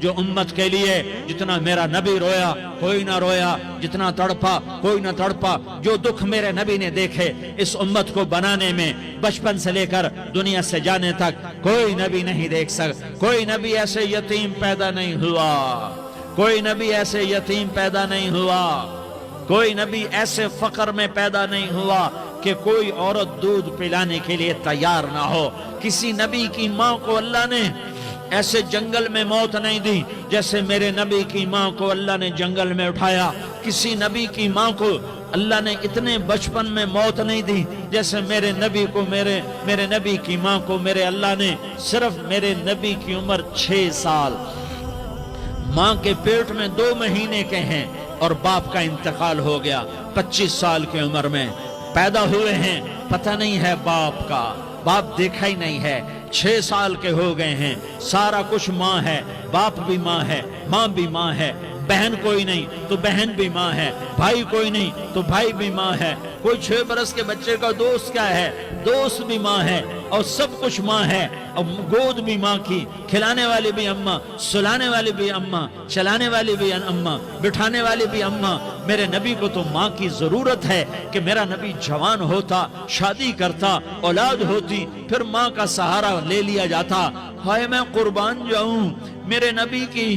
جو امت کے لیے جتنا میرا نبی رویا کوئی نہ رویا، جتنا تڑپا کوئی نہ تڑپا، جو دکھ میرے نبی نے دیکھے اس امت کو بنانے میں بچپن سے لے کر دنیا سے جانے تک کوئی نبی نہیں دیکھ سکتا۔ کوئی نبی ایسے یتیم پیدا نہیں ہوا، کوئی نبی ایسے یتیم پیدا نہیں ہوا، کوئی نبی ایسے فقر میں پیدا نہیں ہوا کہ کوئی عورت دودھ پلانے کے لیے تیار نہ ہو۔ کسی نبی کی ماں کو اللہ نے ایسے جنگل میں موت نہیں دی جیسے میرے نبی کی ماں کو اللہ نے جنگل میں اٹھایا۔ کسی نبی کی ماں کو اللہ نے اتنے بچپن میں موت نہیں دی جیسے میرے نبی کو میرے نبی کی ماں کو میرے اللہ نے صرف میرے نبی کی عمر 6 سال، ماں کے پیٹ میں 2 مہینے کے ہیں اور باپ کا انتقال ہو گیا 25 سال کی عمر میں پیدا ہوئے ہیں، پتہ نہیں ہے باپ کا، باپ دیکھا ہی نہیں ہے، 6 سال کے ہو گئے ہیں، سارا کچھ ماں ہے، باپ بھی ماں ہے، ماں بھی ماں ہے، بہن کوئی نہیں تو بہن بھی ماں ہے، بھائی کوئی نہیں تو بھائی بھی ماں ہے، کوئی 6 برس کے بچے کا دوست کیا ہے، دوست بھی ماں ہے، اور سب کچھ ماں ہے، اور گود بھی ماں کی، کھلانے والی بھی اماں، سلانے والی بھی اماں، چلانے والی بھی اماں، بٹھانے والی بھی اماں۔ میرے نبی کو تو ماں کی ضرورت ہے کہ میرا نبی جوان ہوتا، شادی کرتا، اولاد ہوتی، پھر ماں کا سہارا لے لیا جاتا۔ ہائے میں قربان جاؤں، میرے نبی کی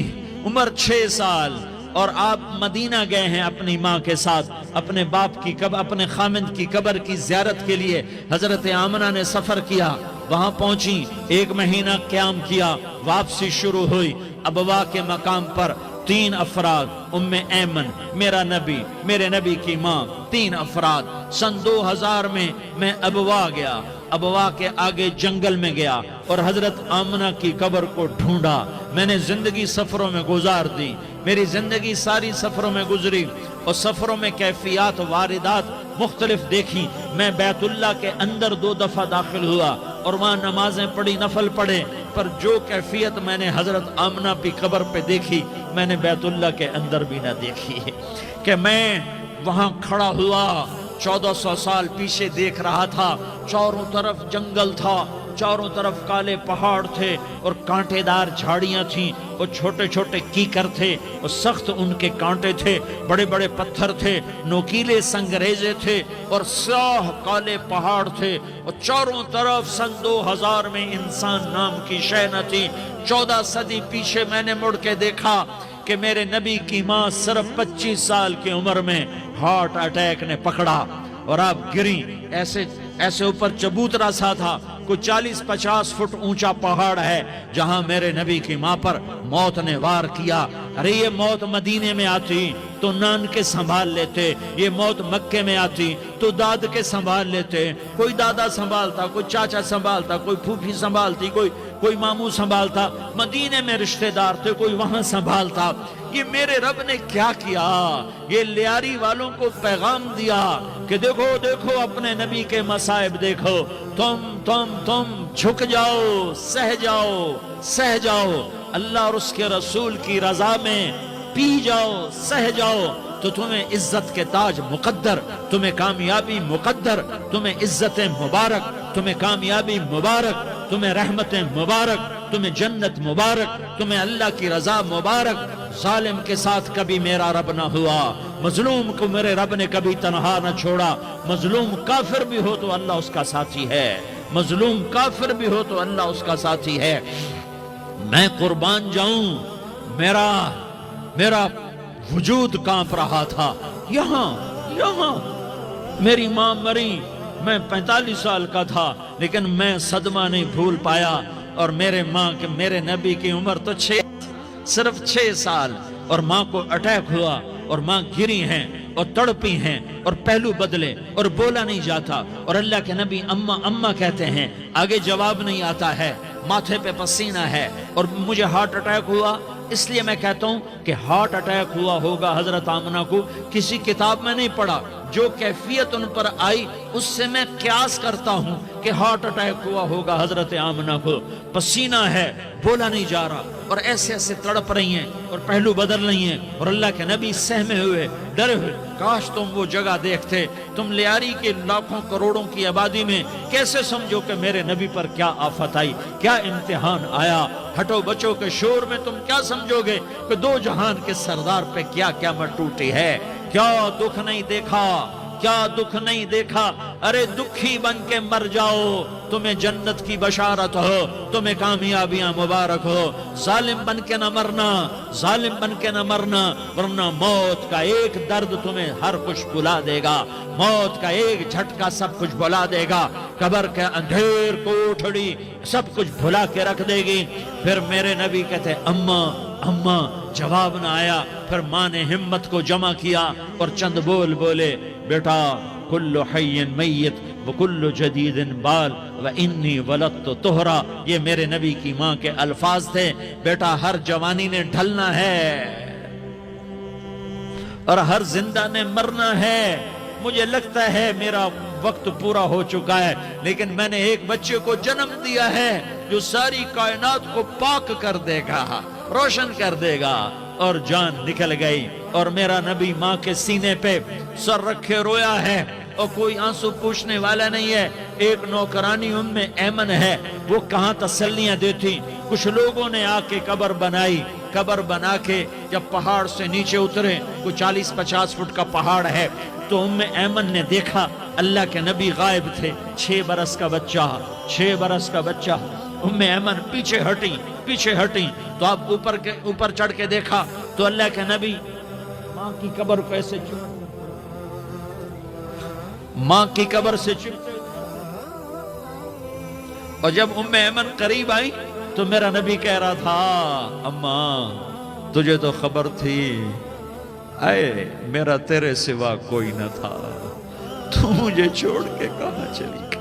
عمر 6 سال اور آپ مدینہ گئے ہیں اپنی ماں کے ساتھ، اپنے باپ کی اپنے خامند کی قبر کی زیارت کے لیے حضرت آمنہ نے سفر کیا، وہاں پہنچی، 1 مہینہ قیام کیا، واپسی شروع ہوئی۔ ابوا کے مقام پر 3 افراد، ام ایمن، میرا نبی، میرے نبی کی ماں، 3 افراد۔ سن 2000 میں ابوا گیا، ابوا کے آگے جنگل میں گیا اور حضرت آمنہ کی قبر کو ڈھونڈا۔ میں نے زندگی سفروں میں گزار دی، میری زندگی ساری سفروں میں گزری اور سفروں میں کیفیات واردات مختلف دیکھی۔ میں بیت اللہ کے اندر 2 دفعہ داخل ہوا اور وہاں نمازیں پڑھی، نفل پڑھے، پر جو کیفیت میں نے حضرت آمنہ کی قبر پہ دیکھی میں نے بیت اللہ کے اندر بھی نہ دیکھی کہ میں وہاں کھڑا ہوا 1400 سال پیچھے دیکھ رہا تھا، چاروں طرف جنگل تھا، چاروں طرف کالے پہاڑ تھے اور کانٹے دار جھاڑیاں تھیں اور چھوٹے چھوٹے کیکر تھے اور سخت ان کے کانٹے تھے، بڑے بڑے پتھر تھے، نوکیلے سنگریزے تھے اور سیاہ کالے پہاڑ تھے اور چاروں طرف سن 2000 میں انسان نام کی شے نہ تھی۔ 14 صدی پیچھے میں نے مڑ کے دیکھا کہ میرے نبی کی ماں صرف 25 سال کی عمر میں ہارٹ اٹیک نے پکڑا اور آپ گری، ایسے اوپر چبوترا سا تھا، کوئی 40-50 فٹ اونچا پہاڑ ہے جہاں میرے نبی کی ماں پر موت نے وار کیا۔ ارے یہ موت مدینے میں آتی تو نان کے سنبھال لیتے، یہ موت مکے میں آتی تو داد کے سنبھال لیتے، کوئی دادا سنبھالتا، کوئی چاچا سنبھالتا، کوئی پھوپھی سنبھالتی، کوئی ماموں سنبھالتا، مدینے میں رشتہ دار تھے کوئی وہاں سنبھالتا۔ یہ میرے رب نے کیا کیا؟ یہ لیاری والوں کو پیغام دیا کہ دیکھو دیکھو اپنے نبی کے مصائب دیکھو، تم جھک جاؤ، سہ جاؤ، اللہ اور اس کے رسول کی رضا میں پی جاؤ، سہ جاؤ، تو تمہیں عزت کے تاج مقدر، تمہیں کامیابی مقدر، تمہیں عزت مبارک، تمہیں کامیابی مبارک، تمہیں رحمت مبارک، تمہیں جنت مبارک، تمہیں اللہ کی رضا مبارک۔ ظالم کے ساتھ کبھی میرا رب نہ ہوا، مظلوم کو میرے رب نے کبھی تنہا نہ چھوڑا۔ مظلوم کافر بھی ہو تو اللہ اس کا ساتھی ہے، مظلوم کافر بھی ہو تو اللہ اس کا ساتھی ہے۔ میں قربان جاؤں، میرا وجود کانپ رہا تھا۔ یہاں میری ماں مری، میں 45 سال کا تھا لیکن میں صدمہ نہیں بھول پایا، اور میرے نبی کی عمر تو صرف 6 سال، اور ماں کو اٹیک ہوا اور ماں گری ہیں اور تڑپی ہیں اور پہلو بدلے اور بولا نہیں جاتا، اور اللہ کے نبی اماں کہتے ہیں، آگے جواب نہیں آتا ہے، ماتھے پہ پسینہ ہے، اور مجھے ہارٹ اٹیک ہوا۔ اس لیے میں کہتا ہوں کہ ہارٹ اٹیک ہوا ہوگا حضرت آمنہ کو، کسی کتاب میں نہیں پڑھا، جو کیفیت ان پر آئی اس سے میں قیاس کرتا ہوں کہ ہارٹ اٹیک ہوا ہوگا حضرت آمنہ کو، پسینہ ہے، بولا نہیں جا رہا، اور ایسے ایسے تڑپ رہی ہیں اور پہلو بدل رہی ہیں، اور اللہ کے نبی سہمے ہوئے، ڈرے ہوئے، کاش تم وہ جگہ دیکھتے، تم لیاری کے لاکھوں کروڑوں کی آبادی میں کیسے سمجھو کہ میرے نبی پر کیا آفت آئی، کیا امتحان آیا، ہٹو بچوں کے شور میں تم کیا سمجھو گے کہ دو جہان کے سردار پہ کیا قیامت ٹوٹی ہے، کیا دکھ نہیں دیکھا، کیا دکھ نہیں دیکھا، ارے دکھی بن کے مر جاؤ، تمہیں جنت کی بشارت ہو، تمہیں کامیابیاں مبارک ہو، ظالم بن کے نہ مرنا، ظالم بن کے نہ مرنا، ورنہ موت کا ایک درد تمہیں ہر کچھ بھلا دے گا، موت کا ایک جھٹکا سب کچھ بھلا دے گا، قبر کے اندھیر کوٹھڑی سب کچھ بھلا کے رکھ دے گی۔ پھر میرے نبی کہتے اماں اماں، جواب نہ آیا، پھر ماں نے ہمت کو جمع کیا اور چند بول بولے، بیٹا کل حی میت وکل جدید بال وانی ولدت طہرا، یہ میرے نبی کی ماں کے الفاظ تھے، بیٹا ہر جوانی نے ڈھلنا ہے اور ہر زندہ نے مرنا ہے، مجھے لگتا ہے میرا وقت پورا ہو چکا ہے، لیکن میں نے ایک بچے کو جنم دیا ہے جو ساری کائنات کو پاک کر دے گا، روشن کر دے گا، اور جان نکل گئی، اور میرا نبی ماں کے سینے پہ سر رکھے رویا ہے، اور کوئی آنسو پوچھنے والا نہیں ہے۔ ایک نوکرانی ام ایمن ہے، وہ کہاں تسلیاں دیتی، کچھ لوگوں نے آ کے قبر بنائی، قبر بنا کے جب پہاڑ سے نیچے اترے، کوئی 40-50 فٹ کا پہاڑ ہے، تو ام ایمن نے دیکھا اللہ کے نبی غائب تھے، 6 برس کا بچہ، 6 برس کا بچہ، ام ایمن پیچھے ہٹی، تو اب اوپر چڑھ کے دیکھا تو اللہ کے نبی ماں کی قبر کو ایسے ماں کی قبر سے چپتے، اور جب ام ایمن قریب آئی تو میرا نبی کہہ رہا تھا اماں تجھے تو خبر تھی، اے میرا تیرے سوا کوئی نہ تھا، تو مجھے چھوڑ کے کہاں چلی گئی؟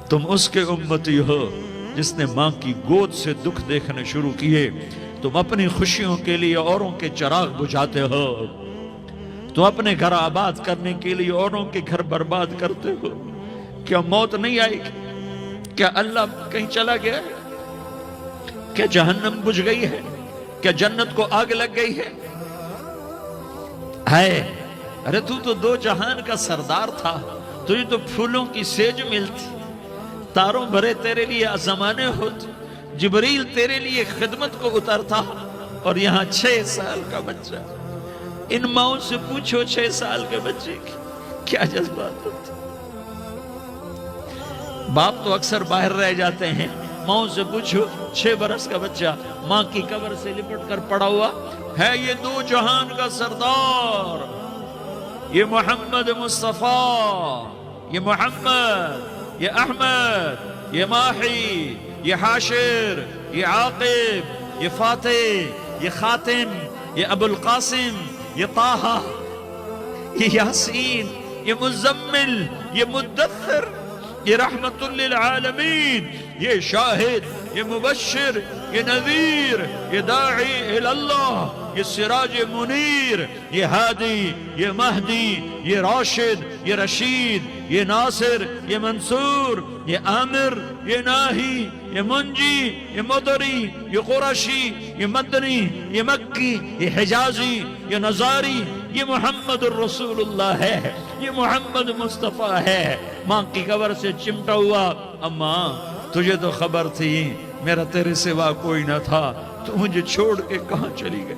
تم اس کے امتی ہو جس نے ماں کی گود سے دکھ دیکھنے شروع کیے، تم اپنی خوشیوں کے لیے اوروں کے چراغ بجھاتے ہو، تم اپنے گھر آباد کرنے کے لیے اوروں کے گھر برباد کرتے ہو، کیا موت نہیں آئے گی؟ کیا اللہ کہیں چلا گیا ہے؟ کیا جہنم بجھ گئی ہے؟ کیا جنت کو آگ لگ گئی ہے؟ ارے تو دو جہان کا سردار تھا، تجھے تو پھولوں کی سیج ملتی، تاروں بھرے تیرے لیے زمانے ہوتے، جبریل تیرے لیے خدمت کو اترتا، اور یہاں 6 سال کا بچہ، ان ماؤں سے پوچھو 6 سال کے بچے کی کیا جذبات ہوتے، باپ تو اکثر باہر رہ جاتے ہیں، ماؤں سے پوچھو 6 برس کا بچہ ماں کی قبر سے لپٹ کر پڑا ہوا ہے، یہ 2 جہان کا سردار، یہ محمد مصطفیٰ، یہ محمد، یہ احمد، یہ ماحی، یہ حاشر، یہ عاقب، یہ فاتح، یہ خاتم، یہ ابو القاسم، یہ طٰہٰ، یہ یاسین، یہ مزمل، یہ مدثر، یہ رحمت للعالمین، یہ شاہد، یہ مبشر، یہ نذیر، یہ داعی اللہ، یہ سراج منیر، یہ ہادی، یہ مہدی، یہ راشد، یہ رشید، یہ ناصر، یہ منصور، یہ عامر، یہ ناہی، یہ منجی، یہ مدری، یہ قرشی، یہ مدنی، یہ مکی، یہ حجازی، یہ نظاری، یہ محمد الرسول اللہ ہے، یہ محمد مصطفیٰ ہے۔ ماں کی قبر سے چمٹا ہوا، اماں تجھے تو خبر تھی میرا تیرے سوا کوئی نہ تھا، تو مجھے چھوڑ کے کہاں چلی گئی،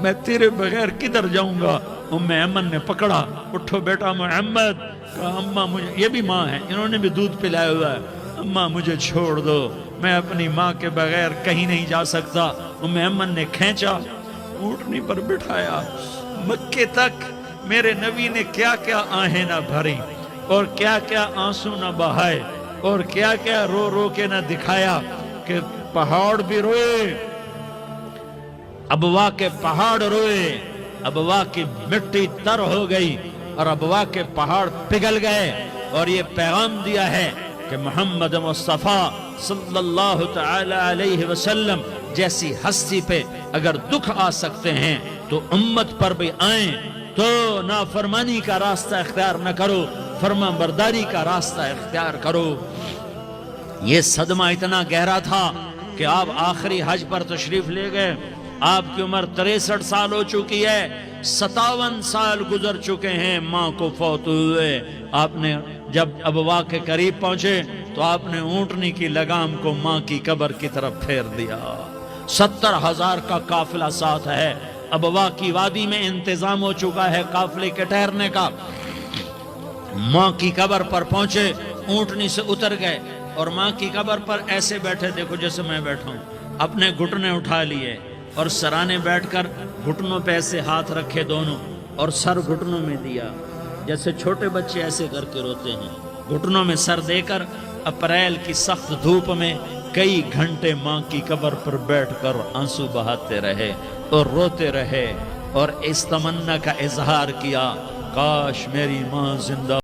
میں تیرے بغیر کدھر جاؤں گا؟ ام ایمن نے پکڑا، اٹھو بیٹا محمد، کہا اماں مجھے، یہ بھی ماں ہے، انہوں نے بھی دودھ پلایا ہوا ہے، اماں مجھے چھوڑ دو، میں اپنی ماں کے بغیر کہیں نہیں جا سکتا۔ ام ایمن نے کھینچا، اونٹنی پر بٹھایا، مکے تک میرے نبی نے کیا کیا آہیں نہ بھری، اور کیا کیا آنسو نہ بہائے، اور کیا کیا رو رو کے نہ دکھایا، کہ پہاڑ بھی روئے، ابوا کے پہاڑ روئے، ابوا کی مٹی تر ہو گئی، اور ابوا کے پہاڑ پگھل گئے، اور یہ پیغام دیا ہے کہ محمد مصطفیٰ صلی اللہ تعالی علیہ وسلم جیسی ہستی پہ اگر دکھ آ سکتے ہیں تو امت پر بھی آئیں، تو نافرمانی کا راستہ اختیار نہ کرو، فرما برداری کا راستہ اختیار کرو۔ یہ صدمہ اتنا گہرا تھا کہ آپ آخری حج پر تشریف لے گئے، آپ کی عمر 63 سال ہو چکی ہے، 57 سال گزر چکے ہیں ماں کو فوت ہوئے۔ آپ نے جب ابوا کے قریب پہنچے تو آپ نے اونٹنی کی لگام کو ماں کی قبر کی طرف پھیر دیا۔ 70,000 کا قافلہ ساتھ ہے، ابوا کی وادی میں انتظام ہو چکا ہے قافلے کے ٹھہرنے کا۔ ماں کی قبر پر پہنچے، اونٹنی سے اتر گئے اور ماں کی قبر پر ایسے بیٹھے، دیکھو جیسے میں بیٹھا ہوں، اپنے گھٹنے اٹھا لیے اور سرانے بیٹھ کر گھٹنوں پہ ایسے ہاتھ رکھے دونوں اور سر گھٹنوں میں دیا، جیسے چھوٹے بچے ایسے کر کے روتے ہیں، گھٹنوں میں سر دے کر اپریل کی سخت دھوپ میں کئی گھنٹے ماں کی قبر پر بیٹھ کر آنسو بہاتے رہے اور روتے رہے اور اس تمنا کا اظہار کیا، کاش میری ماں زندہ